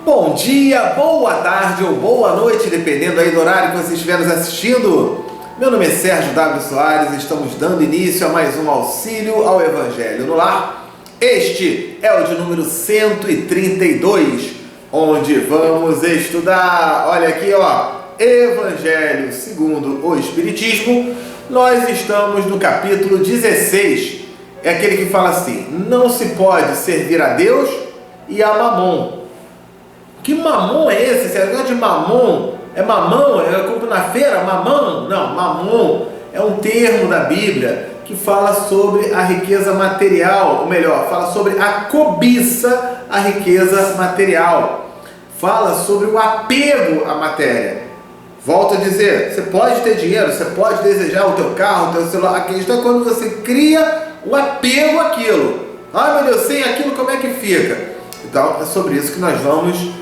Bom dia, boa tarde ou boa noite, dependendo aí do horário que você estiver nos assistindo. Meu nome é Sérgio W. Soares e estamos dando início a mais um Auxílio ao Evangelho no Lar. Este é o de número 132, onde vamos estudar, olha aqui ó, Evangelho segundo o Espiritismo. Nós estamos no capítulo 16, é aquele que fala assim: não se pode servir a Deus e a Mamon. Que mamon é esse? Esse negócio de mamon? É mamão? É compro na feira? Mamão? Não, mamon é um termo da Bíblia que fala sobre a riqueza material, ou melhor, fala sobre a cobiça à riqueza material. Fala sobre o apego à matéria. Volto a dizer, você pode ter dinheiro, você pode desejar o teu carro, o teu celular. A questão é quando você cria o apego àquilo. Ai meu Deus, sem aquilo como é que fica? Então é sobre isso que nós vamos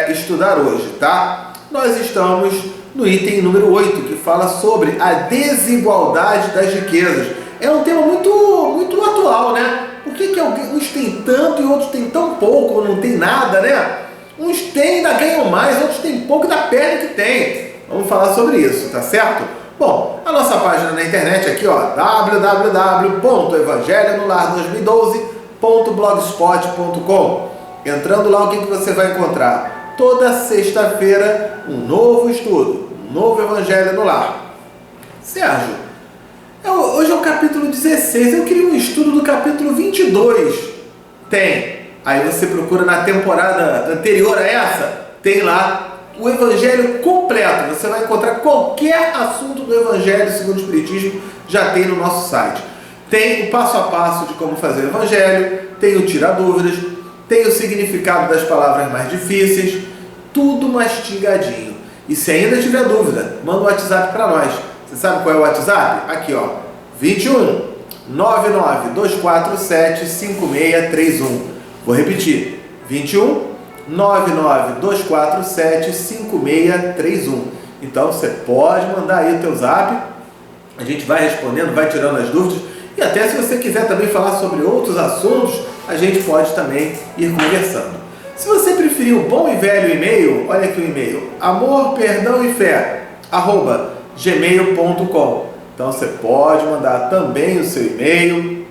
estudar hoje, tá? Nós estamos no item número 8, que fala sobre a desigualdade das riquezas. É um tema muito atual, né? Por que uns têm tanto e outros têm tão pouco, ou não tem nada, né? Uns têm e ainda ganham mais, outros têm pouco da perna que tem. Vamos falar sobre isso, tá certo? Bom, a nossa página na internet aqui, ó, www.evangelhonolar2012.blogspot.com. Entrando lá, o que você vai encontrar? Toda sexta-feira, um novo estudo, um novo Evangelho no Lar. Sérgio, hoje é o capítulo 16, eu queria um estudo do capítulo 22. Tem. Aí você procura na temporada anterior a essa, tem lá o Evangelho completo. Você vai encontrar qualquer assunto do Evangelho segundo o Espiritismo, já tem no nosso site. Tem o passo a passo de como fazer o Evangelho, tem o tira dúvidas, tem o significado das palavras mais difíceis, tudo mastigadinho. E se ainda tiver dúvida, manda um WhatsApp para nós. Você sabe qual é o WhatsApp? Aqui ó, 21 99 247 5631. Vou repetir, 21 99 247 5631. Então você pode mandar aí o teu zap, a gente vai respondendo, vai tirando as dúvidas. E até se você quiser também falar sobre outros assuntos, a gente pode também ir conversando. Se você preferir o bom e velho e-mail, olha aqui o e-mail, amorperdãoefé@gmail.com. Então você pode mandar também o seu e-mail,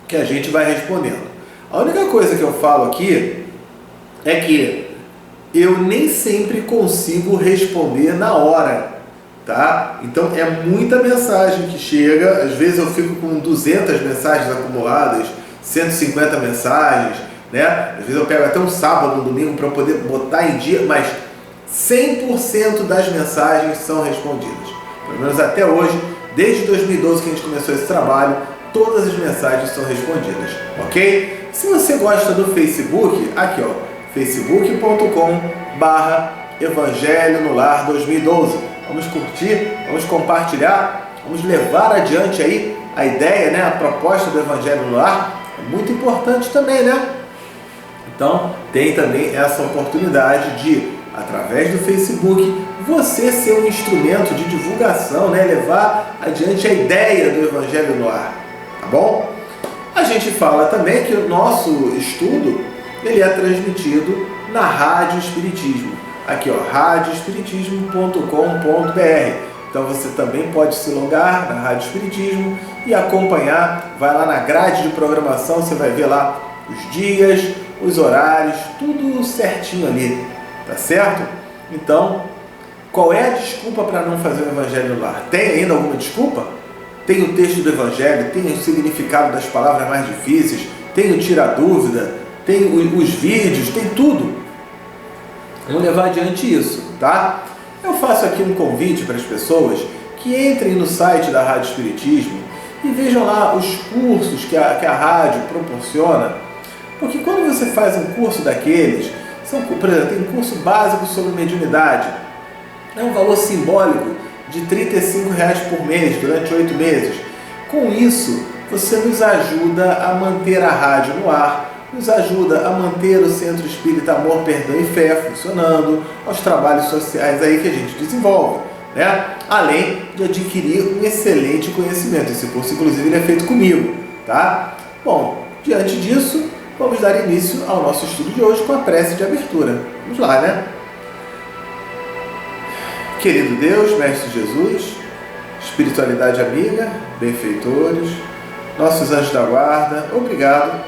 que a gente vai respondendo. A única coisa que eu falo aqui é que eu nem sempre consigo responder na hora, tá? Então é muita mensagem que chega, às vezes eu fico com 200 mensagens acumuladas, 150 mensagens, né? Às vezes eu pego até um sábado, um domingo para poder botar em dia, mas 100% das mensagens são respondidas. Pelo menos até hoje, desde 2012 que a gente começou esse trabalho, todas as mensagens são respondidas, ok? Se você gosta do Facebook, aqui ó, facebook.com/Evangelho no Lar 2012. Vamos curtir, vamos compartilhar, vamos levar adiante aí a ideia, né, a proposta do Evangelho no Lar. É muito importante também, né? Então, tem também essa oportunidade de, através do Facebook, você ser um instrumento de divulgação, né? Levar adiante a ideia do Evangelho no Lar, tá bom? A gente fala também que o nosso estudo, ele é transmitido na Rádio Espiritismo. Aqui, ó, radioespiritismo.com.br. Então você também pode se logar na Rádio Espiritismo e acompanhar, vai lá na grade de programação, você vai ver lá os dias, os horários, tudo certinho ali, tá certo? Então, qual é a desculpa para não fazer o Evangelho no Lar? Tem ainda alguma desculpa? Tem o texto do Evangelho, tem o significado das palavras mais difíceis, tem o tira dúvida, tem os vídeos, tem tudo. Vamos levar adiante isso, tá? Eu faço aqui um convite para as pessoas que entrem no site da Rádio Espiritismo e vejam lá os cursos que a rádio proporciona, porque quando você faz um curso daqueles, por exemplo, tem um curso básico sobre mediunidade, é um valor simbólico de R$ 35 por mês, durante 8 meses. Com isso, você nos ajuda a manter a rádio no ar, nos ajuda a manter o Centro Espírita Amor, Perdão e Fé funcionando, aos trabalhos sociais aí que a gente desenvolve, né? Além de adquirir um excelente conhecimento. Esse curso, inclusive, ele é feito comigo, tá? Bom, diante disso, vamos dar início ao nosso estudo de hoje com a prece de abertura. Vamos lá, né? Querido Deus, Mestre Jesus, espiritualidade amiga, benfeitores, nossos anjos da guarda, obrigado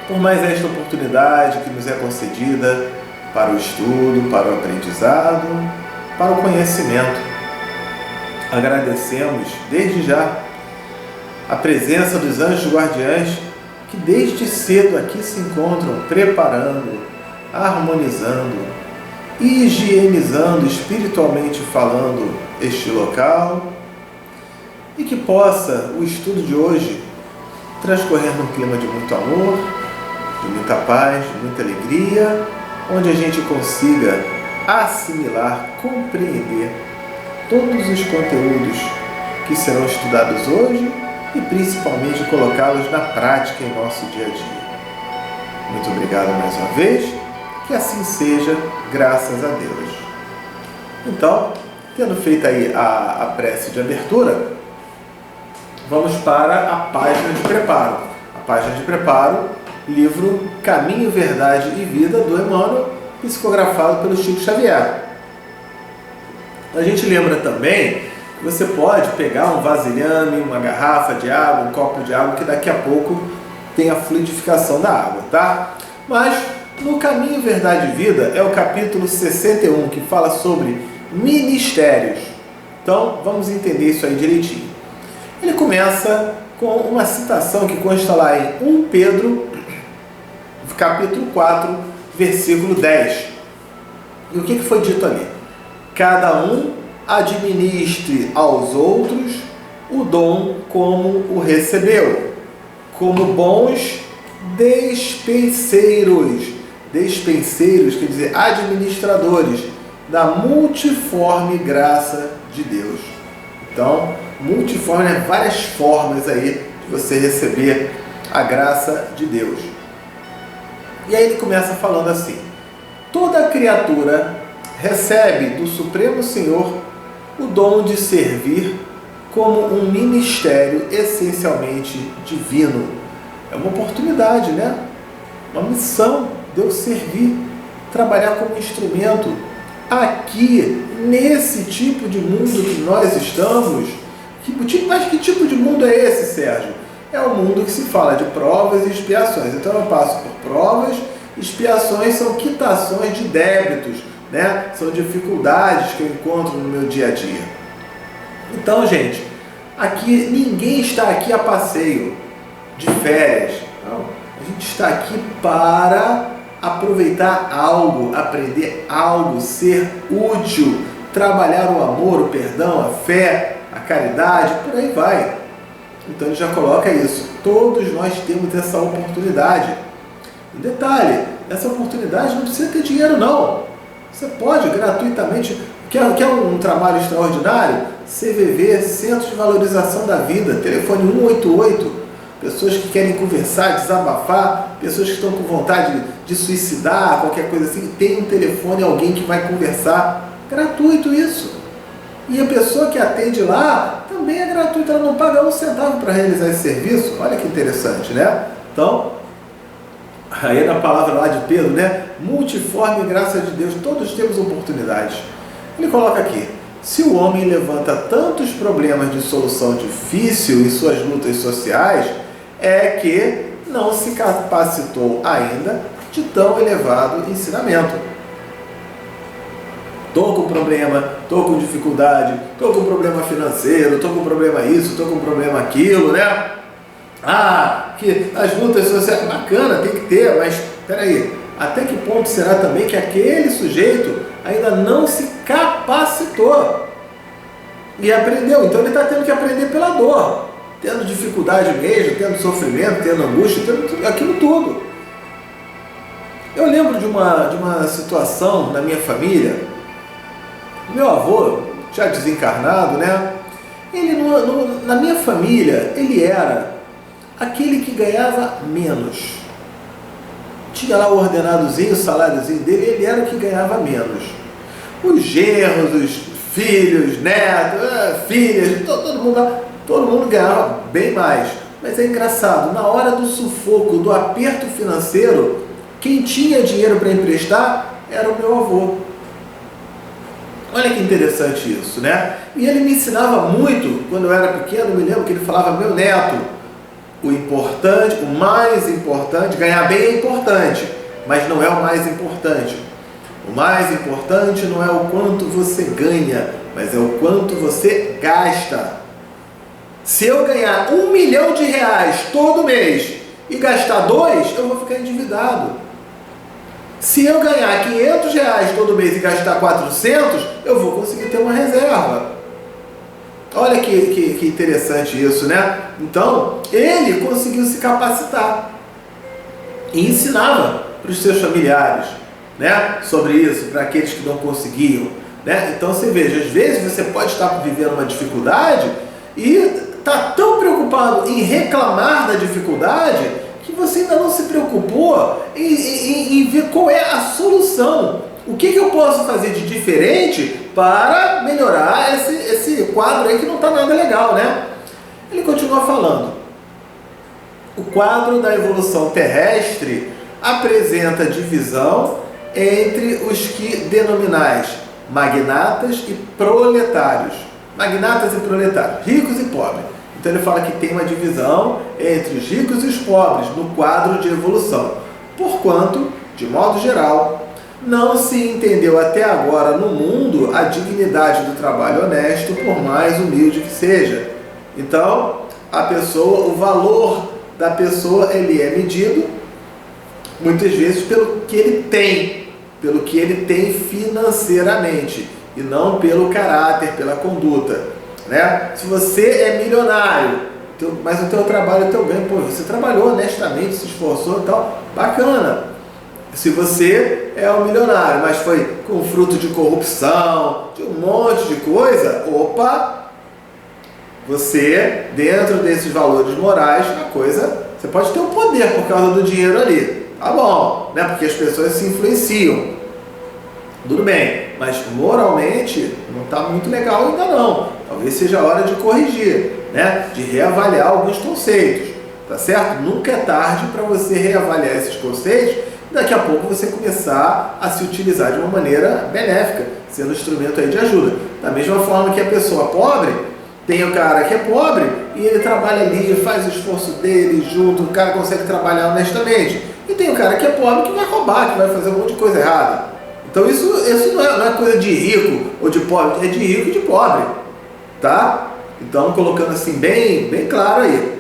por mais esta oportunidade que nos é concedida para o estudo, para o aprendizado, para o conhecimento. Agradecemos desde já a presença dos anjos guardiães que desde cedo aqui se encontram preparando, harmonizando, higienizando espiritualmente falando este local, e que possa o estudo de hoje transcorrer num clima de muito amor, de muita paz, de muita alegria, onde a gente consiga assimilar, compreender todos os conteúdos que serão estudados hoje e principalmente colocá-los na prática em nosso dia a dia. Muito obrigado mais uma vez, que assim seja, graças a Deus. Então, tendo feito aí a prece de abertura, vamos para a página de preparo. A página de preparo, livro Caminho, Verdade e Vida, do Emmanuel, psicografado pelo Chico Xavier. A gente lembra também que você pode pegar um vasilhame, uma garrafa de água, um copo de água, que daqui a pouco tem a fluidificação da água, tá? Mas no Caminho, Verdade e Vida é o capítulo 61, que fala sobre ministérios. Então, vamos entender isso aí direitinho. Ele começa com uma citação que consta lá em 1 Pedro, capítulo 4, versículo 10. E o que foi dito ali? Cada um administre aos outros o dom como o recebeu, como bons despenseiros. Despenseiros quer dizer administradores da multiforme graça de Deus. Então, multiforme é várias formas aí de você receber a graça de Deus. E aí ele começa falando assim: toda criatura recebe do Supremo Senhor o dom de servir como um ministério essencialmente divino. É uma oportunidade, né? Uma missão de eu servir, trabalhar como instrumento. Aqui, nesse tipo de mundo que nós estamos, mas que tipo de mundo é esse, Sérgio? É o mundo que se fala de provas e expiações. Então eu passo por provas, expiações são quitações de débitos, né? São dificuldades que eu encontro no meu dia a dia. Então, gente, aqui ninguém está aqui a passeio, de férias. Não, a gente está aqui para aproveitar algo, aprender algo, ser útil, trabalhar o amor, o perdão, a fé, a caridade, por aí vai. Então ele já coloca isso. Todos nós temos essa oportunidade. Um detalhe, essa oportunidade não precisa ter dinheiro não. Você pode gratuitamente, quer um trabalho extraordinário? CVV, Centro de Valorização da Vida, telefone 188. Pessoas que querem conversar, desabafar, pessoas que estão com vontade de suicidar, qualquer coisa assim, tem um telefone, alguém que vai conversar. Gratuito isso. E a pessoa que atende lá também é gratuito, ela não paga um centavo para realizar esse serviço. Olha que interessante, né? Então, aí na palavra lá de Pedro, né? Multiforme graça de Deus, todos temos oportunidades. Ele coloca aqui: se o homem levanta tantos problemas de solução difícil em suas lutas sociais, é que não se capacitou ainda de tão elevado ensinamento. Estou com problema, estou com dificuldade, estou com problema financeiro, estou com problema isso, estou com problema aquilo, né? Ah, que as lutas sociais, bacana, tem que ter, mas peraí, até que ponto será também que aquele sujeito ainda não se capacitou e aprendeu? Então ele está tendo que aprender pela dor, tendo dificuldade mesmo, tendo sofrimento, tendo angústia, tendo aquilo tudo. Eu lembro de uma situação na minha família. Meu avô, já desencarnado, né? Ele, na minha família, ele era aquele que ganhava menos. Tinha lá o ordenadozinho, o saláriozinho dele, ele era o que ganhava menos. Os genros, os filhos, netos, filhas, todo mundo ganhava bem mais. Mas é engraçado, na hora do sufoco, do aperto financeiro, quem tinha dinheiro para emprestar era o meu avô. Olha que interessante isso, né? E ele me ensinava muito, quando eu era pequeno, eu me lembro que ele falava: meu neto, o importante, o mais importante, ganhar bem é importante, mas não é o mais importante. O mais importante não é o quanto você ganha, mas é o quanto você gasta. Se eu ganhar R$1 milhão todo mês e gastar 2, eu vou ficar endividado. Se eu ganhar R$500 todo mês e gastar 400, eu vou conseguir ter uma reserva. Olha que interessante isso, né? Então, ele conseguiu se capacitar e ensinava para os seus familiares, né, sobre isso, para aqueles que não conseguiam, né? Então, você veja, às vezes você pode estar vivendo uma dificuldade e está tão preocupado em reclamar da dificuldade que você ainda não se preocupou em ver qual é a solução. O que eu posso fazer de diferente para melhorar esse quadro aí que não está nada legal, né? Ele continua falando: o quadro da evolução terrestre apresenta divisão entre os que denominais magnatas e proletários. Magnatas e proletários, ricos e pobres. Então ele fala que tem uma divisão entre os ricos e os pobres no quadro de evolução, porquanto, de modo geral, não se entendeu até agora no mundo a dignidade do trabalho honesto, por mais humilde que seja. Então, a pessoa, o valor da pessoa, ele é medido muitas vezes pelo que ele tem financeiramente, e não pelo caráter, pela conduta. Né? Se você é milionário, mas o teu trabalho, o teu ganho, pô, você trabalhou honestamente, se esforçou e tal, bacana. Se você é um milionário, mas foi com fruto de corrupção, de um monte de coisa, opa, você, dentro desses valores morais, a coisa, você pode ter um poder por causa do dinheiro ali, tá bom, né? Porque as pessoas se influenciam. Tudo bem, mas moralmente não está muito legal ainda não. Talvez seja a hora de corrigir, né? De reavaliar alguns conceitos, tá certo? Nunca é tarde para você reavaliar esses conceitos e daqui a pouco você começar a se utilizar de uma maneira benéfica, sendo um instrumento aí de ajuda. Da mesma forma que a pessoa pobre, tem o cara que é pobre e ele trabalha ali, faz o esforço dele junto, o cara consegue trabalhar honestamente. E tem o cara que é pobre que vai roubar, que vai fazer um monte de coisa errada. Então isso não é coisa de rico ou de pobre, é de rico e de pobre, tá? Então, colocando assim bem claro aí.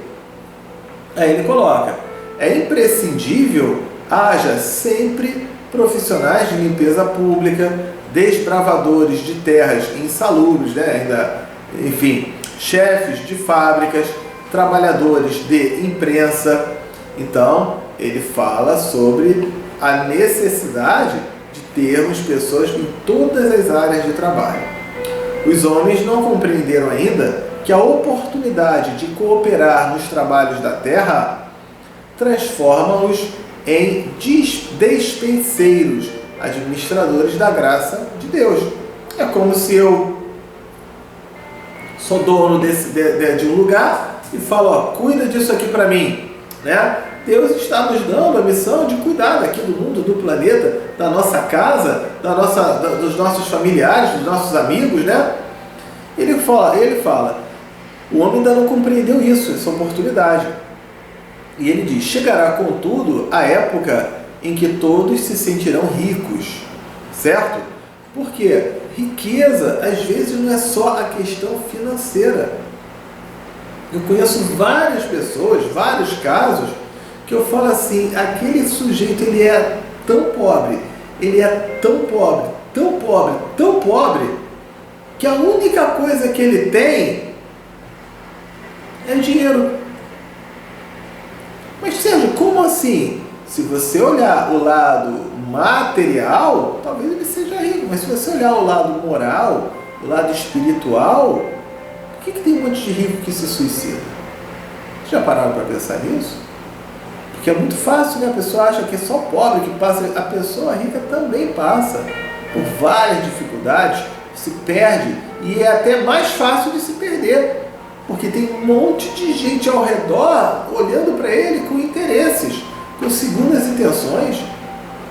Aí ele coloca: é imprescindível haja sempre profissionais de limpeza pública, desbravadores de terras insalubres, né? Ainda, enfim, chefes de fábricas, trabalhadores de imprensa. Então, ele fala sobre a necessidade termos pessoas em todas as áreas de trabalho. Os homens não compreenderam ainda que a oportunidade de cooperar nos trabalhos da terra transforma-os em despenseiros, administradores da graça de Deus. É como se eu sou dono de um lugar e falo: ó, cuida disso aqui para mim, né? Deus está nos dando a missão de cuidar daqui do mundo, do planeta, da nossa casa, dos nossos familiares, dos nossos amigos, né? Ele fala, o homem ainda não compreendeu isso, essa oportunidade. E ele diz: chegará, contudo, a época em que todos se sentirão ricos, certo? Porque riqueza, às vezes, não é só a questão financeira. Eu conheço várias pessoas, vários casos, que eu falo assim: aquele sujeito, ele é tão pobre, que a única coisa que ele tem é dinheiro. Mas Sérgio, como assim? Se você olhar o lado material, talvez ele seja rico, mas se você olhar o lado moral, o lado espiritual, por que tem um monte de rico que se suicida? Já pararam para pensar nisso? Porque é muito fácil, né? A pessoa acha que é só pobre que passa. A pessoa rica também passa por várias dificuldades, se perde, e é até mais fácil de se perder. Porque tem um monte de gente ao redor olhando para ele com interesses, com segundas intenções.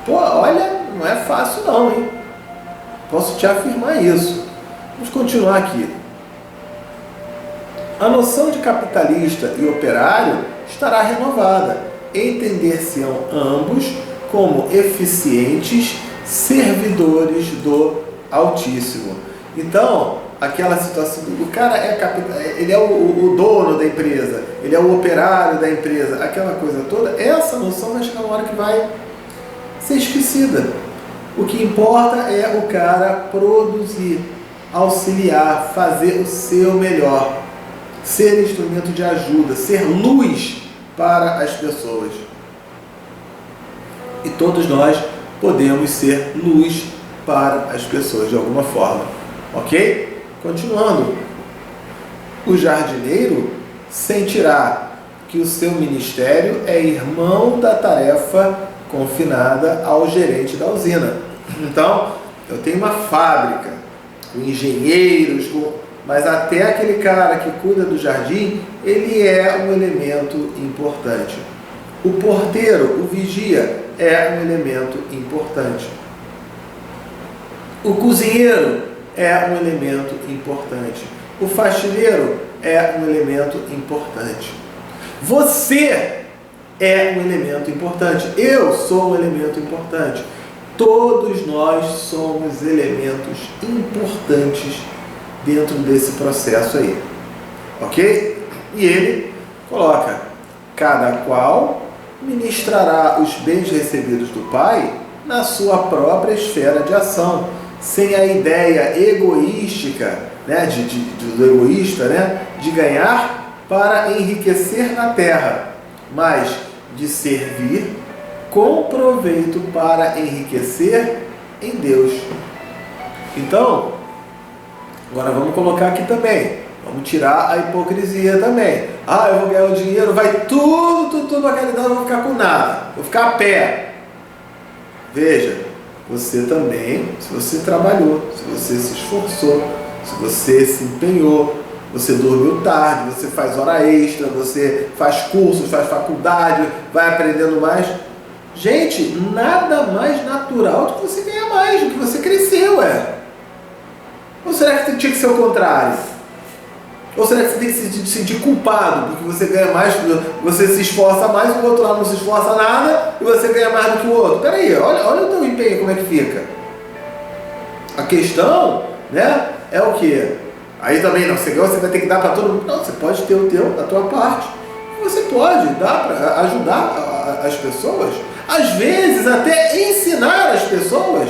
Pô, olha, não é fácil não, hein? Posso te afirmar isso. Vamos continuar aqui. A noção de capitalista e operário estará renovada. Entender-se-ão ambos como eficientes servidores do Altíssimo. Então, aquela situação do cara ele é o dono da empresa, ele é o operário da empresa, aquela coisa toda, essa noção vai chegar uma hora que vai ser esquecida. O que importa é o cara produzir, auxiliar, fazer o seu melhor, ser instrumento de ajuda, ser luz para as pessoas. E todos nós podemos ser luz para as pessoas de alguma forma, ok? Continuando, o jardineiro sentirá que o seu ministério é irmão da tarefa confinada ao gerente da usina. Então, eu tenho uma fábrica com engenheiros, mas até aquele cara que cuida do jardim, ele é um elemento importante. O porteiro, o vigia, é um elemento importante. O cozinheiro é um elemento importante. O faxineiro é um elemento importante. Você é um elemento importante. Eu sou um elemento importante. Todos nós somos elementos importantes dentro desse processo aí. Ok? E ele coloca: cada qual ministrará os bens recebidos do Pai na sua própria esfera de ação, sem a ideia egoística, né, do egoísta, né, de ganhar para enriquecer na terra, mas de servir com proveito para enriquecer em Deus. Então, agora vamos colocar aqui também, vamos tirar a hipocrisia também. Ah, eu vou ganhar o dinheiro, vai tudo na realidade, eu não vou ficar com nada, vou ficar a pé. Veja, você também, se você trabalhou, se você se esforçou, se você se empenhou, você dormiu tarde, você faz hora extra, você faz cursos, faz faculdade, vai aprendendo mais. Gente, nada mais natural do que você ganhar mais, do que você cresceu, Ou será que tinha que ser o contrário? Ou será que você tem que se sentir culpado porque você ganha mais, você se esforça mais, o outro lá não se esforça nada e você ganha mais do que o outro? Peraí, olha o teu empenho, como é que fica. A questão, né, é o quê? Aí também não, você vai ter que dar para todo mundo. Não, você pode ter a tua parte. Você pode dar para ajudar as pessoas, às vezes até ensinar as pessoas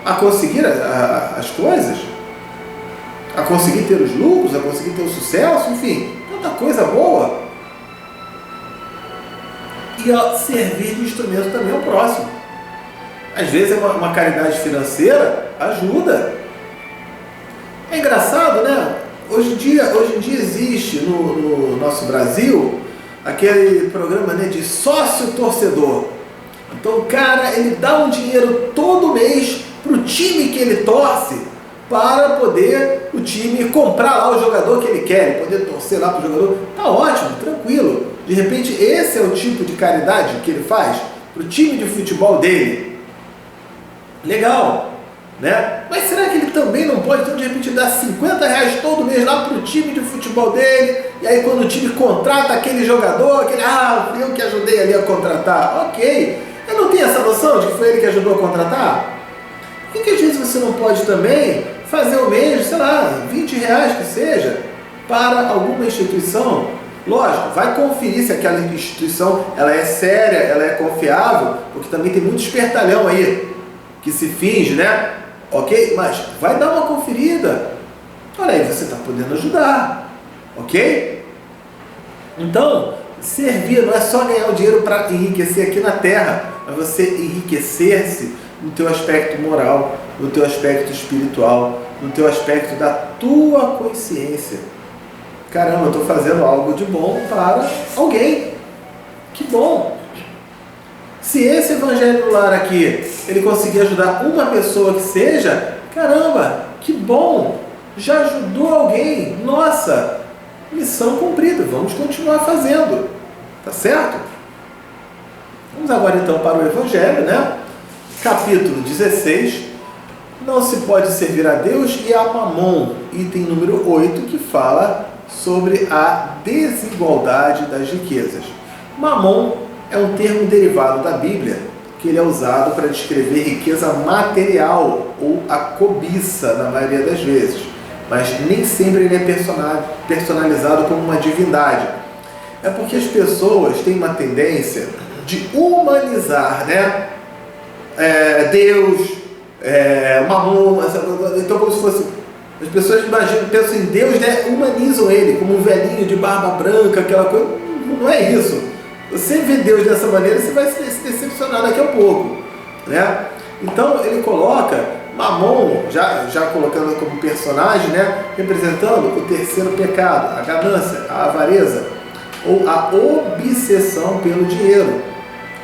a conseguir as coisas, a conseguir ter os lucros, a conseguir ter o sucesso, enfim, tanta coisa boa. E a servir de instrumento também ao próximo. Às vezes uma caridade financeira ajuda. É engraçado, né? Hoje em dia existe no nosso Brasil aquele programa, né, de sócio torcedor. Então o cara, ele dá um dinheiro todo mês para o time que ele torce, para poder o time comprar lá o jogador que ele quer, poder torcer lá para o jogador. Tá ótimo, tranquilo. De repente esse é o tipo de caridade que ele faz para o time de futebol dele. Legal, né? Mas será que ele também não pode, então, de repente, dar R$50 todo mês lá para o time de futebol dele, e aí quando o time contrata aquele jogador, eu que ajudei ali a contratar, ok, eu não tenho essa noção de que foi ele que ajudou a contratar? Por que às vezes você não pode também fazer o mês, sei lá, R$20 que seja, para alguma instituição? Lógico, vai conferir se aquela instituição ela é séria, ela é confiável, porque também tem muito espertalhão aí, que se finge, né? Ok? Mas vai dar uma conferida. Olha aí, você está podendo ajudar. Ok? Então, servir não é só ganhar o dinheiro para enriquecer aqui na terra, mas você enriquecer-se no teu aspecto moral, no teu aspecto espiritual, no teu aspecto da tua consciência. Caramba, eu estou fazendo algo de bom para alguém. Que bom! Se esse evangelho no lar aqui, ele conseguir ajudar uma pessoa que seja, caramba, que bom! Já ajudou alguém? Nossa, missão cumprida, vamos continuar fazendo, tá certo? Vamos agora então para o Evangelho, né? Capítulo 16, não se pode servir a Deus e a Mamon, item número 8, que fala sobre a desigualdade das riquezas. Mamon é um termo derivado da Bíblia, que ele é usado para descrever riqueza material ou a cobiça, na maioria das vezes, mas nem sempre ele é personalizado como uma divindade. É porque as pessoas têm uma tendência de humanizar, né? Deus, Mamon, então como se fosse... As pessoas pensam em Deus, né? Humanizam ele como um velhinho de barba branca, aquela coisa. Não é isso. Você vê Deus dessa maneira, você vai se decepcionar daqui a pouco, né? Então ele coloca Mamon, já colocando como personagem, né? Representando o terceiro pecado, a ganância, a avareza ou a obsessão pelo dinheiro.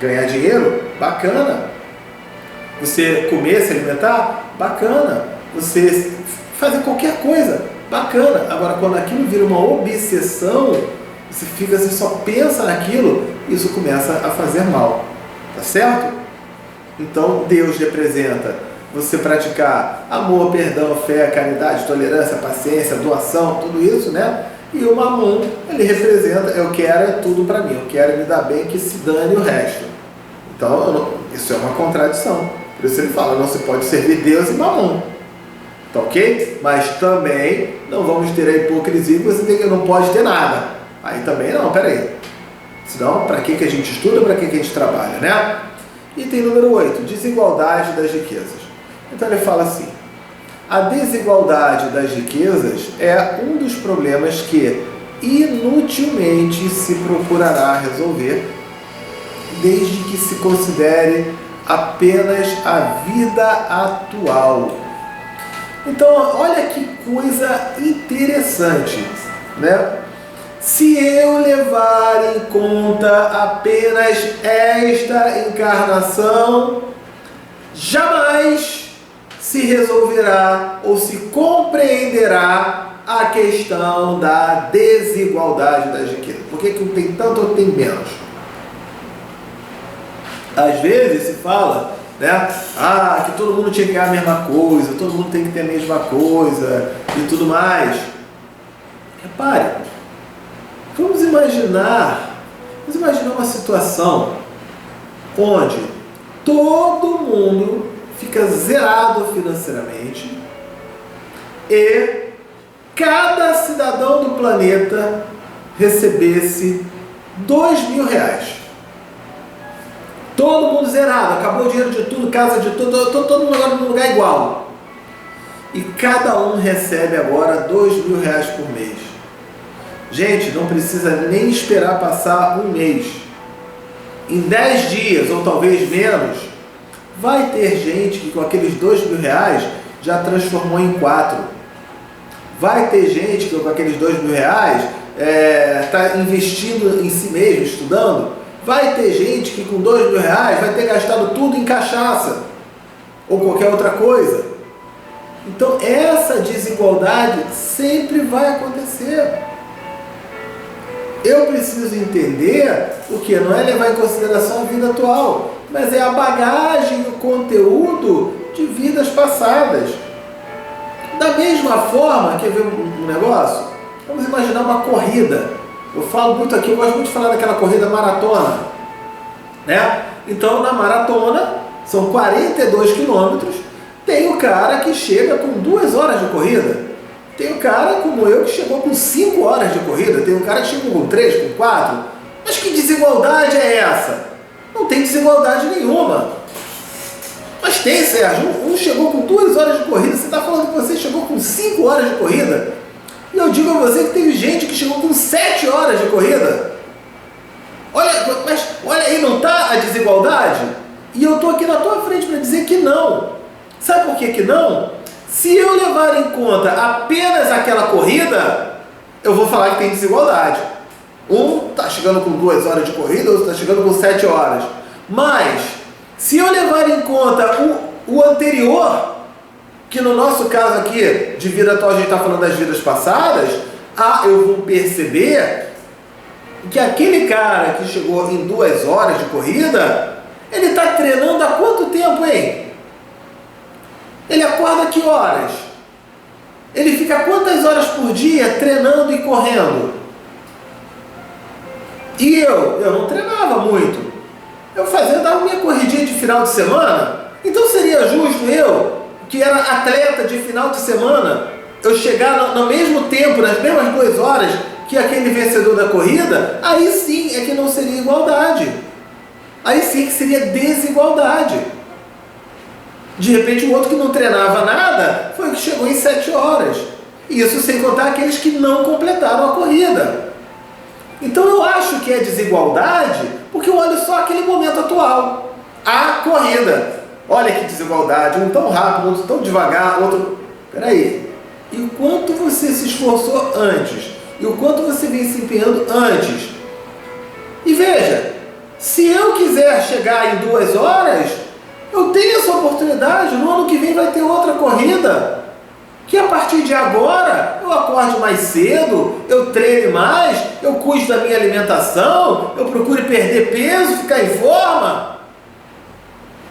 Ganhar dinheiro? Bacana. Você comer, se alimentar? Bacana. Você fazer qualquer coisa? Bacana. Agora, quando aquilo vira uma obsessão, você só pensa naquilo, isso começa a fazer mal. Tá certo? Então, Deus representa você praticar amor, perdão, fé, caridade, tolerância, paciência, doação, tudo isso, né? E o Mamon, ele representa, eu quero é tudo para mim, eu quero me dar bem, que se dane o resto. Então, isso é uma contradição. Por isso ele fala, não se pode servir Deus e Mamon. Tá ok? Mas também não vamos ter a hipocrisia que você não pode ter nada. Aí também não, peraí. Senão, para que a gente estuda, para que a gente trabalha, né? Item número 8, desigualdade das riquezas. Então ele fala assim, a desigualdade das riquezas é um dos problemas que inutilmente se procurará resolver, desde que se considere apenas a vida atual. Então, olha que coisa interessante, né? Se eu levar em conta apenas esta encarnação, jamais se resolverá ou se compreenderá a questão da desigualdade das riquezas. Por que um tem tanto ou tem menos? Às vezes se fala, né? Que todo mundo tinha que ganhar a mesma coisa, todo mundo tem que ter a mesma coisa e tudo mais. Repare, vamos imaginar uma situação onde todo mundo fica zerado financeiramente e cada cidadão do planeta recebesse R$2.000. Todo mundo zerado, acabou o dinheiro de tudo, casa de tudo, todo mundo agora num lugar igual. E cada um recebe agora R$2.000 por mês. Gente, não precisa nem esperar passar um mês. Em 10 dias, ou talvez menos, vai ter gente que com aqueles R$2.000 já transformou em 4. Vai ter gente que com aqueles R$2.000 está investindo em si mesmo, estudando. Vai ter gente que com R$2.000 vai ter gastado tudo em cachaça ou qualquer outra coisa. Então essa desigualdade sempre vai acontecer. Eu preciso entender o que não é levar em consideração a vida atual, mas é a bagagem, o conteúdo de vidas passadas. Da mesma forma, quer ver um negócio? Vamos imaginar uma corrida. Eu falo muito aqui, eu gosto muito de falar daquela corrida maratona, né? Então, na maratona, são 42 quilômetros, tem o cara que chega com 2 horas de corrida, tem o cara como eu que chegou com 5 horas de corrida, tem o cara que chegou com 3, com 4, mas que desigualdade é essa? Não tem desigualdade nenhuma. Mas tem, Sérgio, um chegou com 2 horas de corrida, você está falando que você chegou com 5 horas de corrida? E eu digo a você que teve gente que chegou com 7 horas de corrida. Olha aí, não está a desigualdade? E eu estou aqui na tua frente para dizer que não. Sabe por que não? Se eu levar em conta apenas aquela corrida, eu vou falar que tem desigualdade. Um está chegando com 2 horas de corrida, outro está chegando com 7 horas. Mas, se eu levar em conta o anterior, que no nosso caso aqui, de vida atual, a gente está falando das vidas passadas, eu vou perceber que aquele cara que chegou em 2 horas de corrida, ele está treinando há quanto tempo, hein? Ele acorda que horas? Ele fica quantas horas por dia treinando e correndo? E eu não treinava muito. Eu dava minha corridinha de final de semana. Então seria justo eu, que era atleta de final de semana, eu chegar no mesmo tempo, nas mesmas 2 horas que aquele vencedor da corrida? Aí sim é que não seria igualdade. Aí sim que seria desigualdade. De repente o outro que não treinava nada foi o que chegou em 7 horas. Isso sem contar aqueles que não completaram a corrida. Então eu acho que é desigualdade porque eu olho só aquele momento atual. A corrida. Olha que desigualdade. Um tão rápido, outro tão devagar, outro... Peraí. E o quanto você se esforçou antes? E o quanto você vem se empenhando antes? E veja, se eu quiser chegar em 2 horas, eu tenho essa oportunidade. No ano que vem vai ter outra corrida, que a partir de agora eu acorde mais cedo, eu treine mais, eu cuide da minha alimentação, eu procure perder peso, ficar em forma.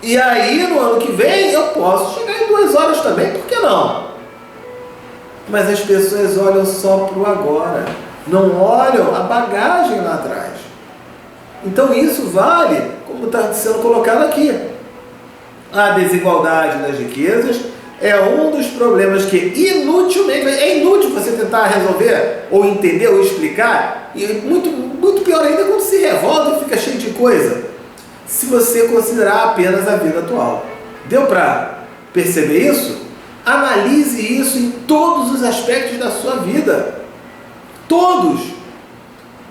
E aí no ano que vem eu posso chegar em 2 horas também, por que não? Mas as pessoas olham só para o agora, não olham a bagagem lá atrás. Então isso vale, como está sendo colocado aqui. A desigualdade das riquezas é um dos problemas que inutilmente, é inútil você tentar resolver, ou entender, ou explicar, e muito pior ainda quando se revolta e fica cheio de coisa, se você considerar apenas a vida atual. Deu para perceber isso? Analise isso em todos os aspectos da sua vida. Todos.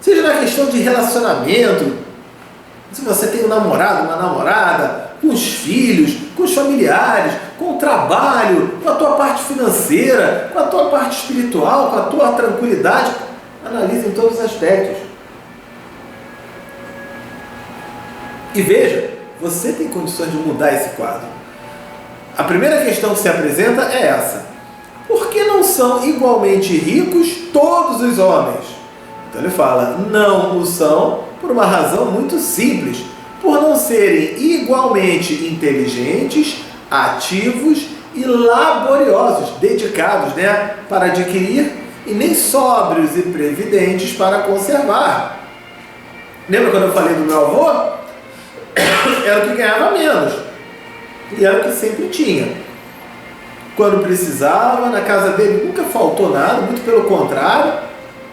Seja na questão de relacionamento, se você tem um namorado, uma namorada, com os filhos, com os familiares, com o trabalho, com a tua parte financeira, com a tua parte espiritual, com a tua tranquilidade. Analise em todos os aspectos. E veja, você tem condições de mudar esse quadro. A primeira questão que se apresenta é essa: por que não são igualmente ricos todos os homens? Então ele fala, não o são por uma razão muito simples, por não serem igualmente inteligentes, ativos e laboriosos, dedicados, para adquirir, e nem sóbrios e previdentes para conservar. Lembra quando eu falei do meu avô? Era o que ganhava menos. E era o que sempre tinha. Quando precisava, na casa dele nunca faltou nada, muito pelo contrário.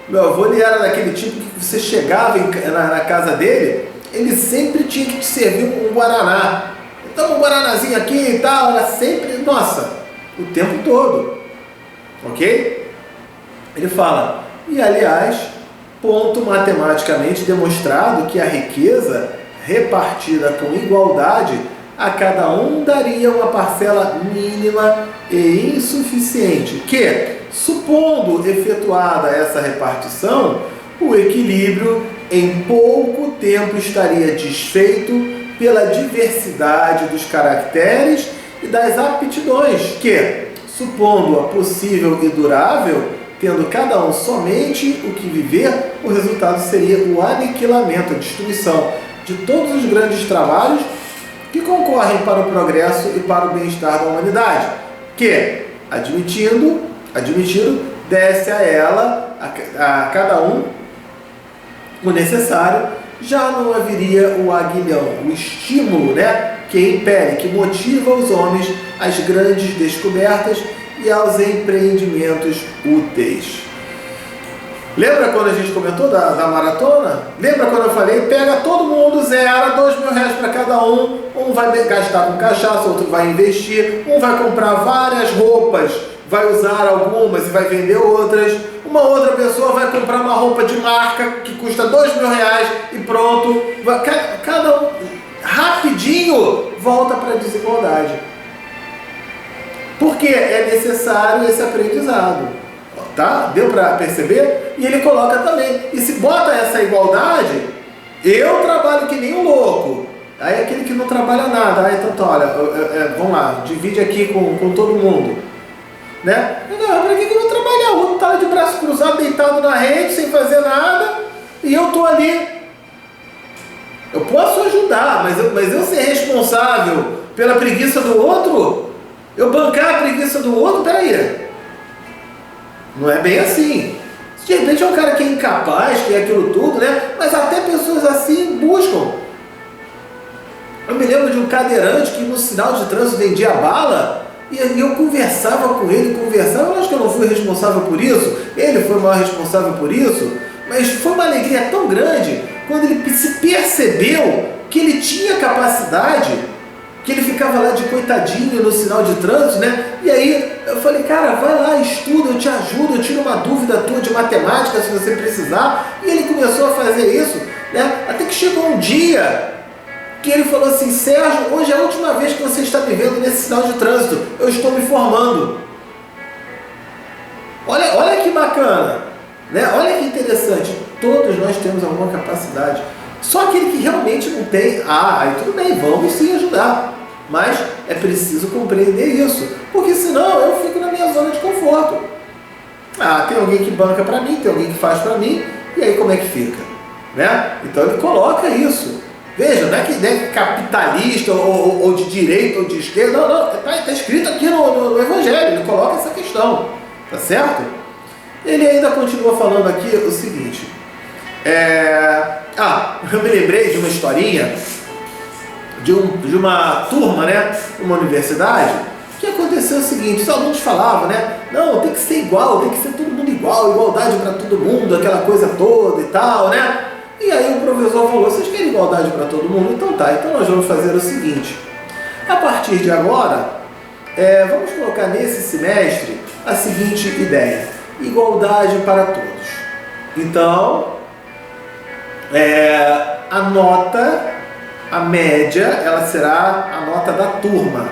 Meu avô, ele era daquele tipo que você chegava na casa dele, ele sempre tinha que te servir um guaraná. Então um guaranazinho aqui e tal, era sempre, nossa, o tempo todo. Ok? Ele fala, e aliás, ponto matematicamente demonstrado que a riqueza repartida com igualdade a cada um daria uma parcela mínima e insuficiente, que, supondo efetuada essa repartição, o equilíbrio em pouco tempo estaria desfeito pela diversidade dos caracteres e das aptidões, que, supondo-a possível e durável, tendo cada um somente o que viver, o resultado seria o aniquilamento, a destruição de todos os grandes trabalhos que concorrem para o progresso e para o bem-estar da humanidade, que, admitido, desse a ela, a cada um, o necessário, já não haveria o aguilhão, o estímulo, que impele, que motiva os homens às grandes descobertas e aos empreendimentos úteis. Lembra quando a gente comentou da maratona? Lembra quando eu falei, pega todo mundo, zera, R$2.000 para cada um, um vai gastar com cachaça, outro vai investir, um vai comprar várias roupas, vai usar algumas e vai vender outras, uma outra pessoa vai comprar uma roupa de marca que custa R$2.000 e pronto, cada um rapidinho volta para a desigualdade. Porque é necessário esse aprendizado. Tá? Deu para perceber? E ele coloca também, e se bota essa igualdade, eu trabalho que nem um louco, aí aquele que não trabalha nada, aí então olha, vamos lá, divide aqui com todo mundo. né? Para que eu vou trabalhar? O outro está de braço cruzado, deitado na rede, sem fazer nada, e eu estou ali. Eu posso ajudar, mas eu ser responsável pela preguiça do outro, eu bancar a preguiça do outro, peraí. Não é bem assim. De repente é um cara que é incapaz, que é aquilo tudo, né? Mas até pessoas assim buscam. Eu me lembro de um cadeirante que no sinal de trânsito vendia bala e eu conversava com ele, eu acho que eu não fui responsável por isso, ele foi o maior responsável por isso, mas foi uma alegria tão grande quando ele se percebeu que ele tinha capacidade, que ele ficava lá de coitadinho no sinal de trânsito, né? E aí eu falei, cara, vai lá, estuda, eu te ajudo, eu tiro uma dúvida tua de matemática se você precisar. E ele começou a fazer isso, né? Até que chegou um dia que ele falou assim, Sérgio, hoje é a última vez que você está me vendo nesse sinal de trânsito, eu estou me formando. Olha que bacana, né? Olha que interessante, todos nós temos alguma capacidade. Só aquele que realmente não tem, aí tudo bem, vamos sim ajudar. Mas é preciso compreender isso, porque senão eu fico na minha zona de conforto. Tem alguém que banca para mim, tem alguém que faz para mim, e aí como é que fica? Né? Então ele coloca isso. Veja, não é que é capitalista, ou de direita, ou de esquerda, não, está escrito aqui no Evangelho, ele coloca essa questão, tá certo? Ele ainda continua falando aqui o seguinte, eu me lembrei de uma historinha de uma turma, né, uma universidade, que aconteceu o seguinte, os alunos falavam, né, não, tem que ser igual, tem que ser todo mundo igual, igualdade para todo mundo, aquela coisa toda e tal, né? E aí o professor falou, vocês querem igualdade para todo mundo? Então tá, então nós vamos fazer o seguinte, a partir de agora, vamos colocar nesse semestre a seguinte ideia, igualdade para todos. Então, a nota, a média, ela será a nota da turma.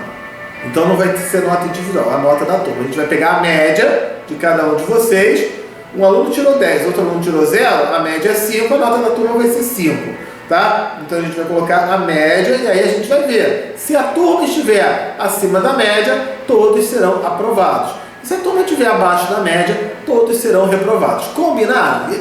Então não vai ser nota individual, a nota da turma. A gente vai pegar a média de cada um de vocês. Um aluno tirou 10, outro aluno tirou 0, a média é 5, a nota da turma vai ser 5. Tá? Então a gente vai colocar a média e aí a gente vai ver. Se a turma estiver acima da média, todos serão aprovados. Se a turma estiver abaixo da média, todos serão reprovados. Combinado?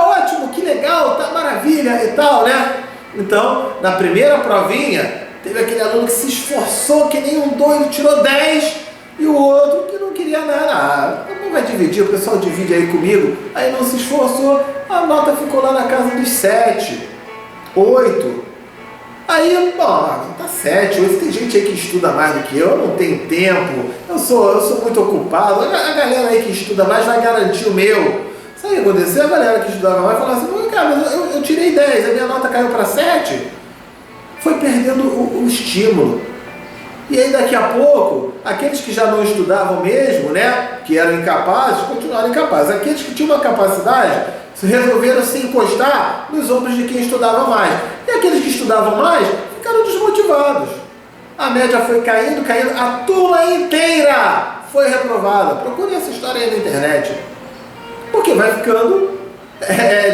Ótimo, que legal, tá maravilha e tal, né? Então, na primeira provinha, teve aquele aluno que se esforçou que nem um doido, tirou 10, e o outro que não queria nada. Não vai dividir, o pessoal divide aí comigo. Aí não se esforçou, a nota ficou lá na casa dos 7, 8. Aí, tá 7, 8, tem gente aí que estuda mais do que eu não tenho tempo, eu sou muito ocupado, a galera aí que estuda mais vai garantir o meu. Sabe o que aconteceu? A galera que estudava mais falava assim, cara, eu tirei 10, a minha nota caiu para 7, foi perdendo o estímulo. E aí daqui a pouco, aqueles que já não estudavam mesmo, né, que eram incapazes, continuaram incapazes. Aqueles que tinham uma capacidade, resolveram se encostar nos ombros de quem estudava mais. E aqueles que estudavam mais ficaram desmotivados. A média foi caindo, a turma inteira foi reprovada. Procure essa história aí na internet. Porque vai ficando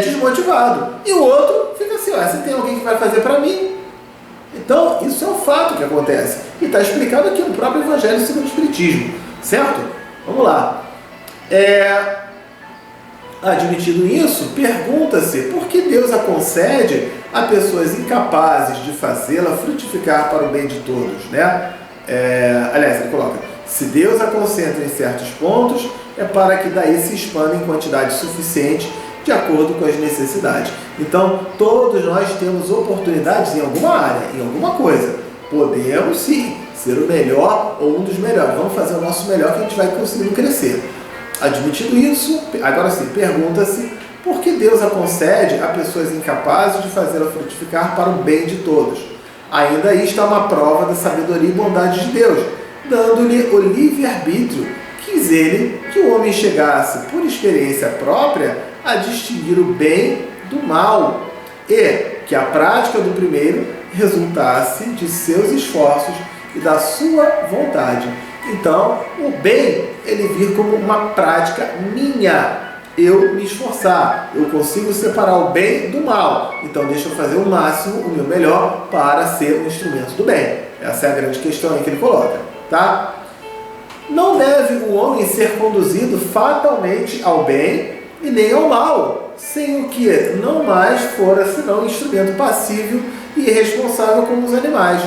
desmotivado. E o outro fica assim, se tem alguém que vai fazer para mim. Então, isso é um fato que acontece. E está explicado aqui no próprio Evangelho segundo o Espiritismo. Certo? Vamos lá. Admitido isso, pergunta-se por que Deus a concede a pessoas incapazes de fazê-la frutificar para o bem de todos, né? Aliás, ele coloca, se Deus a concentra em certos pontos, é para que daí se expanda em quantidade suficiente de acordo com as necessidades. Então, todos nós temos oportunidades em alguma área, em alguma coisa. Podemos sim ser o melhor ou um dos melhores. Vamos fazer o nosso melhor que a gente vai conseguindo crescer. Admitido isso, agora sim, pergunta-se por que Deus a concede a pessoas incapazes de fazê-la frutificar para o bem de todos. Ainda aí está uma prova da sabedoria e bondade de Deus, dando-lhe o livre-arbítrio. Quis ele que o homem chegasse, por experiência própria, a distinguir o bem do mal e que a prática do primeiro resultasse de seus esforços e da sua vontade. Então, o bem, ele vir como uma prática minha. Eu me esforçar, eu consigo separar o bem do mal. Então, deixa eu fazer o máximo, o meu melhor, para ser um instrumento do bem. Essa é a grande questão aí que ele coloca, tá? Não deve o homem ser conduzido fatalmente ao bem e nem ao mal, sem o que não mais fora senão instrumento passível e irresponsável como os animais.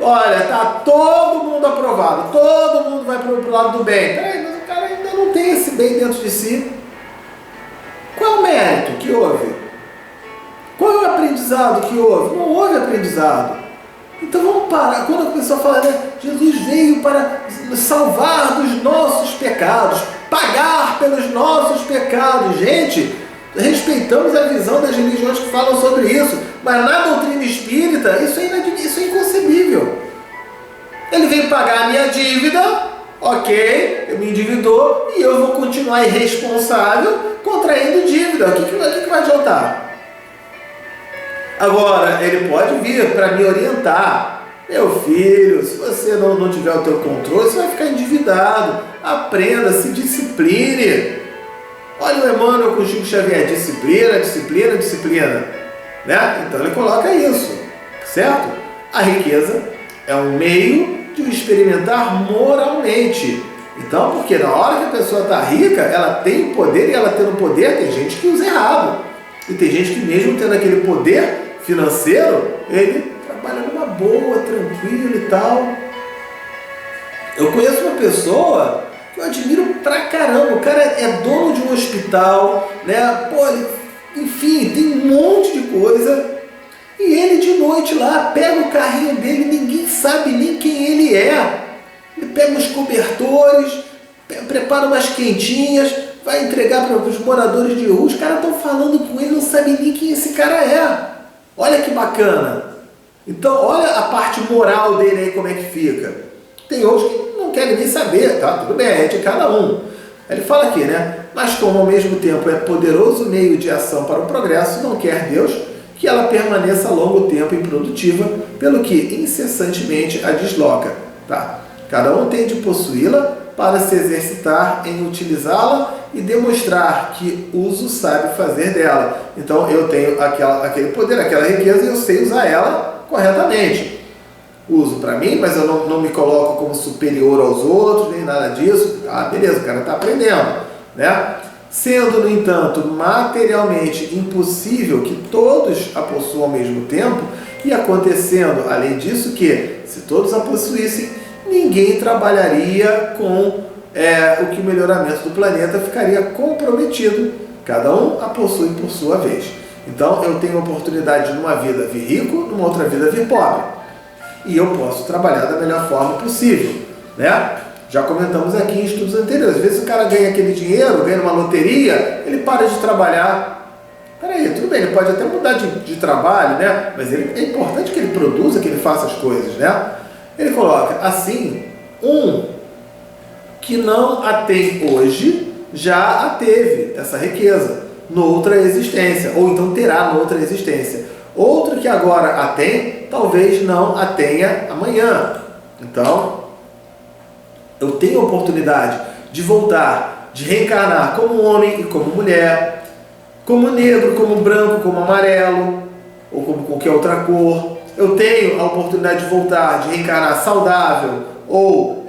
Olha, tá todo mundo aprovado, todo mundo vai para o lado do bem. Peraí, mas o cara ainda não tem esse bem dentro de si. Qual é o mérito que houve? Qual é o aprendizado que houve? Não houve aprendizado. Então vamos parar. Quando a pessoa fala, né, Jesus veio para nos salvar dos nossos pecados, pagar pelos nossos pecados. Gente, respeitamos a visão das religiões que falam sobre isso, mas na doutrina espírita isso é inconcebível. Ele veio pagar a minha dívida, ok, eu me endividou e eu vou continuar irresponsável contraindo dívida. O que vai adiantar? Agora, ele pode vir para me orientar. Meu filho, se você não tiver o teu controle, você vai ficar endividado. Aprenda, se discipline. Olha o Emmanuel com o Chico Xavier, disciplina, disciplina, disciplina. Né? Então ele coloca isso, certo? A riqueza é um meio de experimentar moralmente. Então, porque na hora que a pessoa está rica, ela tem poder, e ela tendo poder, tem gente que usa errado. E tem gente que mesmo tendo aquele poder financeiro, ele trabalha numa boa, tranquilo e tal. Eu conheço uma pessoa que eu admiro pra caramba. O cara é dono de um hospital, né? Pô, enfim, tem um monte de coisa. E ele de noite lá, pega o carrinho dele, ninguém sabe nem quem ele é. Ele pega os cobertores, prepara umas quentinhas, vai entregar para os moradores de rua. Os caras estão falando com ele, não sabem nem quem esse cara é. Olha que bacana. Então, olha a parte moral dele aí, como é que fica. Tem outros que não querem nem saber, tá? Tudo bem, é de cada um. Ele fala aqui, né? Mas como ao mesmo tempo é poderoso meio de ação para o progresso, não quer Deus que ela permaneça a longo tempo improdutiva, pelo que incessantemente a desloca, tá? Cada um tem de possuí-la para se exercitar em utilizá-la e demonstrar que uso sabe fazer dela. Então eu tenho aquele poder, aquela riqueza, e eu sei usar ela corretamente. Uso para mim, mas eu não me coloco como superior aos outros, nem nada disso. Ah, beleza, o cara está aprendendo, né? Sendo, no entanto, materialmente impossível que todos a possuam ao mesmo tempo, e acontecendo, além disso, que se todos a possuíssem, ninguém trabalharia com o que o melhoramento do planeta ficaria comprometido. Cada um a possui por sua vez. Então eu tenho a oportunidade de numa vida vir rico, numa outra vida vir pobre. E eu posso trabalhar da melhor forma possível, né? Já comentamos aqui em estudos anteriores. Às vezes o cara ganha aquele dinheiro, ganha uma loteria, ele para de trabalhar. Peraí, tudo bem, ele pode até mudar de trabalho, né? Mas é importante que ele produza, que ele faça as coisas, né? Ele coloca assim, que não a tem hoje, já a teve, essa riqueza, noutra existência, ou então terá noutra existência. Outro que agora a tem, talvez não a tenha amanhã. Então, eu tenho a oportunidade de voltar, de reencarnar como homem e como mulher, como negro, como branco, como amarelo, ou como qualquer outra cor. Eu tenho a oportunidade de voltar, de reencarnar saudável ou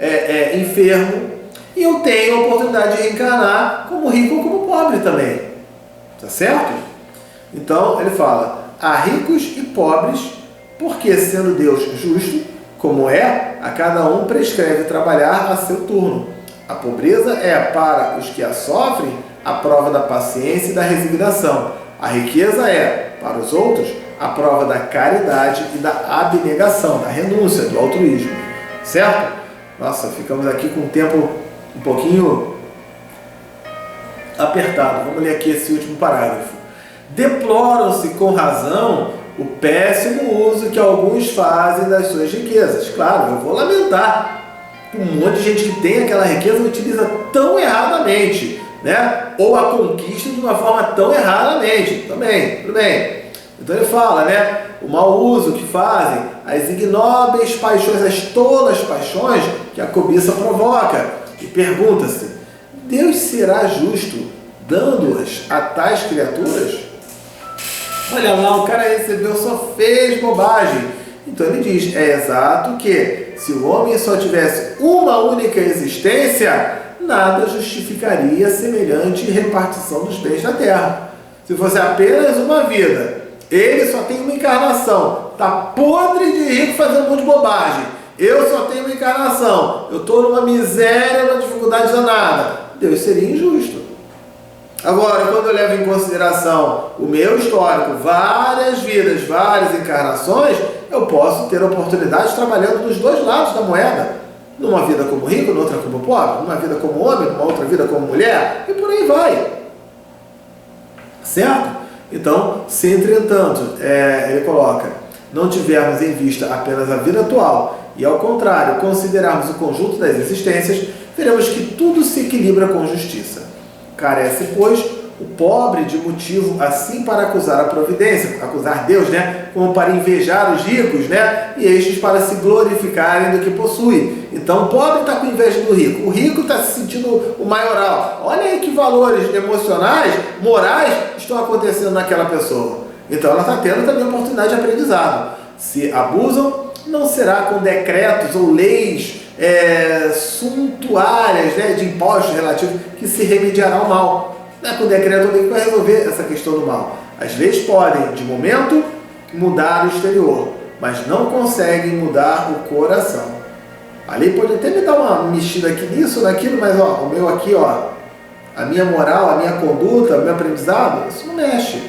enfermo. E eu tenho a oportunidade de reencarnar como rico ou como pobre também. Tá certo? Então, ele fala, há ricos e pobres, porque sendo Deus justo, como é, a cada um prescreve trabalhar a seu turno. A pobreza é para os que a sofrem a prova da paciência e da resignação. A riqueza é, para os outros, a prova da caridade e da abnegação, da renúncia, do altruísmo. Certo? Nossa, ficamos aqui com o tempo um pouquinho apertado. Vamos ler aqui esse último parágrafo. Deploram-se com razão o péssimo uso que alguns fazem das suas riquezas. Claro, eu vou lamentar. Um monte de gente que tem aquela riqueza utiliza tão erradamente, né? Ou a conquista de uma forma tão erradamente. Também, tudo bem. Então ele fala, né? O mau uso que fazem, as ignóbeis paixões, as tolas paixões que a cobiça provoca. E pergunta-se, Deus será justo dando-as a tais criaturas? Olha lá, o cara recebeu, só fez bobagem. Então ele diz, é exato que se o homem só tivesse uma única existência, nada justificaria semelhante repartição dos bens da terra. Se fosse apenas uma vida, ele só tem uma encarnação, está podre de rico fazendo um monte de bobagem, eu só tenho uma encarnação, eu estou numa miséria, numa dificuldade danada, Deus seria injusto. Agora, quando eu levo em consideração o meu histórico, várias vidas, várias encarnações, eu posso ter oportunidades trabalhando dos dois lados da moeda. Numa vida como rico, noutra como pobre, numa vida como homem, numa outra vida como mulher, e por aí vai. Certo? Então, se entretanto, ele coloca, não tivermos em vista apenas a vida atual e, ao contrário, considerarmos o conjunto das existências, veremos que tudo se equilibra com justiça. Carece, pois, o pobre de motivo assim para acusar a providência, acusar Deus, como para invejar os ricos, e estes para se glorificarem do que possui. Então o pobre está com inveja do rico, o rico está se sentindo o maioral. Olha aí que valores emocionais, morais estão acontecendo naquela pessoa. Então ela está tendo também a oportunidade de aprendizado. Se abusam, não será com decretos ou leis suntuárias, de impostos relativos que se remediará o mal. Não é com decreto ou lei que vai resolver essa questão do mal. As leis podem, de momento, mudar o exterior, mas não conseguem mudar o coração. A lei pode até me dar uma mexida aqui nisso, naquilo, mas o meu aqui, a minha moral, a minha conduta, o meu aprendizado, isso não mexe.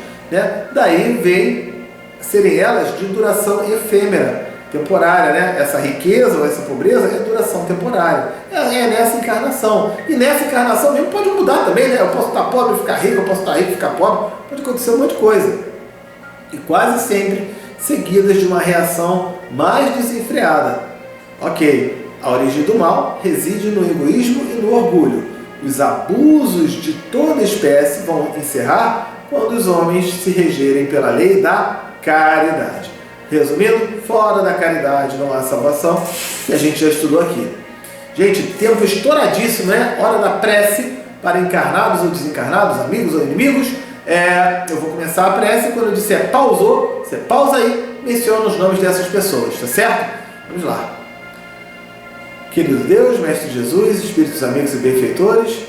Daí vem serem elas de duração efêmera, temporária, essa riqueza ou essa pobreza é duração temporária, é nessa encarnação, e nessa encarnação mesmo pode mudar também, eu posso estar pobre e ficar rico, eu posso estar rico e ficar pobre, pode acontecer um monte de coisa, e quase sempre seguidas de uma reação mais desenfreada. Ok, a origem do mal reside no egoísmo e no orgulho. Os abusos de toda espécie vão encerrar quando os homens se regerem pela lei da caridade. Resumindo, fora da caridade não há salvação, que a gente já estudou aqui. Gente, tempo estouradíssimo, Hora da prece para encarnados ou desencarnados, amigos ou inimigos. Eu vou começar a prece, quando eu disser pausou, você pausa aí, menciona os nomes dessas pessoas, tá certo? Vamos lá. Querido Deus, Mestre Jesus, Espíritos amigos e benfeitores,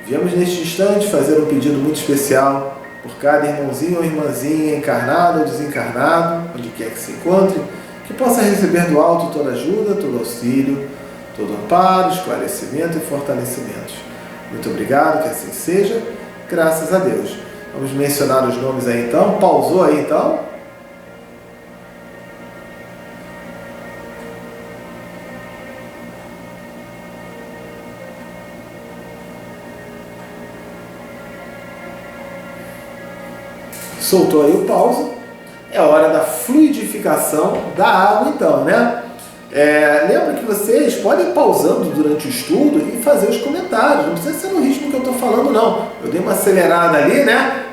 viemos neste instante fazer um pedido muito especial por cada irmãozinho ou irmãzinha, encarnado ou desencarnado, onde quer que se encontre, que possa receber do alto toda ajuda, todo auxílio, todo amparo, esclarecimento e fortalecimento. Muito obrigado, que assim seja, graças a Deus. Vamos mencionar os nomes aí então, pausou aí então. Soltou aí o pause, é hora da fluidificação da água então, lembra que vocês podem ir pausando durante o estudo e fazer os comentários, não precisa ser no ritmo que eu estou falando não, eu dei uma acelerada ali,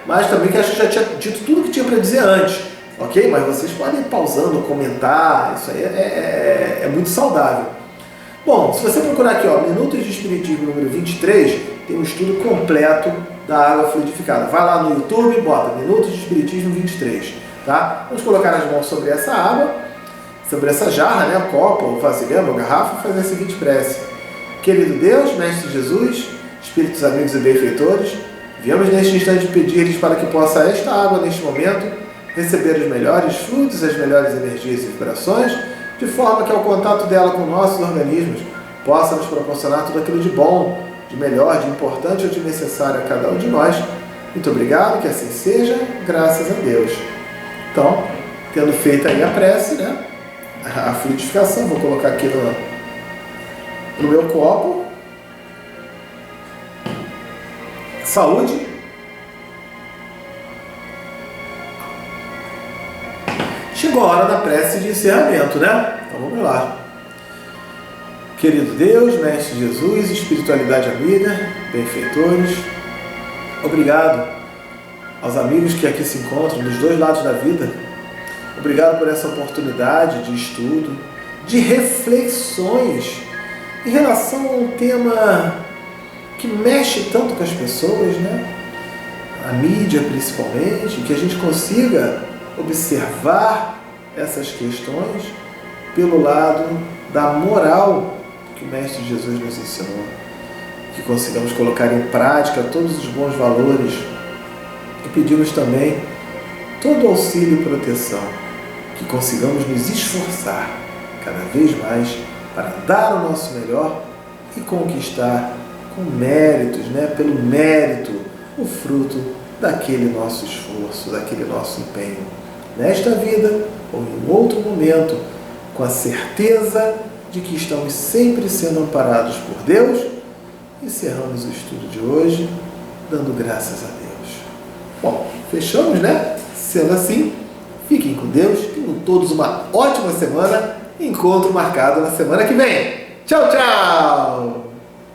mas também que acho que já tinha dito tudo que tinha para dizer antes, ok? Mas vocês podem ir pausando, comentar, isso aí é muito saudável. Bom, se você procurar aqui, Minutos de Espiritismo número 23, tem um estudo completo da água fluidificada. Vai lá no YouTube, bota Minutos de Espiritismo 23, tá? Vamos colocar as mãos sobre essa água, sobre essa jarra, copo, ou vasilhame, ou garrafa, e fazer a seguinte prece. Querido Deus, Mestre Jesus, Espíritos amigos e benfeitores, viemos neste instante pedir-lhes para que possa esta água, neste momento, receber os melhores fluidos, as melhores energias e vibrações, de forma que ao contato dela com nossos organismos, possa nos proporcionar tudo aquilo de bom, de melhor, de importante ou de necessário a cada um de nós. Muito obrigado, que assim seja, graças a Deus. Então, tendo feito aí a prece, a fluidificação, vou colocar aqui no meu copo. Saúde. Chegou a hora da prece de encerramento, Então vamos lá. Querido Deus, Mestre Jesus, espiritualidade amiga, benfeitores, obrigado aos amigos que aqui se encontram dos dois lados da vida. Obrigado por essa oportunidade de estudo, de reflexões em relação a um tema que mexe tanto com as pessoas, A mídia principalmente, que a gente consiga observar essas questões pelo lado da moral que que o Mestre Jesus nos ensinou, que consigamos colocar em prática todos os bons valores e pedimos também todo auxílio e proteção, que consigamos nos esforçar cada vez mais para dar o nosso melhor e conquistar com méritos, pelo mérito, o fruto daquele nosso esforço, daquele nosso empenho, nesta vida ou em outro momento, com a certeza de que estamos sempre sendo amparados por Deus. Encerramos o estudo de hoje dando graças a Deus. Bom, fechamos, Sendo assim, fiquem com Deus, tenham todos uma ótima semana. Encontro marcado na semana que vem. Tchau, tchau!